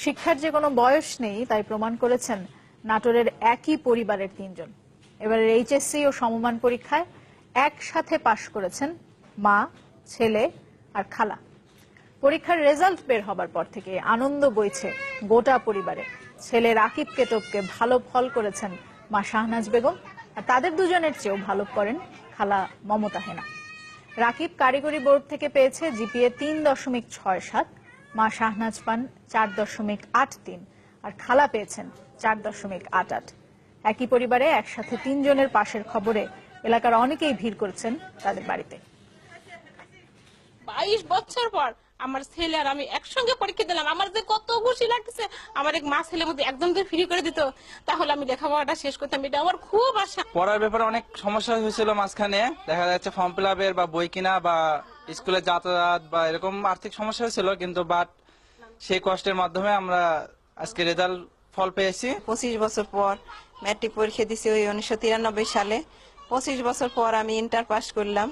শিক্ষার যে কোনো বয়স নেই তাই প্রমাণ করেছেন নাটোরের একই পরিবারের তিনজন। এবারের এইচএসসি ও সমমান পরীক্ষায় একসাথে পাশ করেছেন মা, ছেলে আর খালা। পরীক্ষার রেজাল্ট বের হবার পর থেকে আনন্দ বইছে গোটা পরিবারে। ছেলে রাকিবকে টপকে ভালো ফল করেছেন মা শাহনাজ বেগম, আর তাদের দুজনের চেয়েও ভালো করেন খালা মমতা হেনা। রাকিব কারিগরি বোর্ড থেকে পেয়েছে জিপিএ 3.67, মা শাহনাজ পান 4.83 আর খালা পেয়েছেন 4.88। একই পরিবারে একসাথে তিনজনের পাশের খবরে এলাকার অনেকেই ভিড় করেছেন তাদের বাড়িতে। 22 বছর পর আমার ছেলে আর আমি একসঙ্গে পরীক্ষা দিলাম। আমার যে কত খুশি লাগতেছে। আমার এক মা ছেলের মধ্যে একদম যদি ফ্রি করে দিত তাহলে আমি লেখাপড়াটা শেষ করতাম, এটা আমার খুব আশা। পড়ার ব্যাপারে অনেক সমস্যা হয়েছিল মাঝখানে, দেখা যাচ্ছে ফর্ম ফিল আপের বা বই কিনা বা স্কুলে যাতায়াত বা এরকম আর্থিক সমস্যা হয়েছিল, কিন্তু বাট সেই কষ্টের মাধ্যমে আমরা আজকে রেজাল্ট ফল পেয়েছি। 25 বছর পর ম্যাট্রিক পরীক্ষা দিছি ওই 1993 সালে। 25 বছর পর আমি ইন্টার পাস করলাম।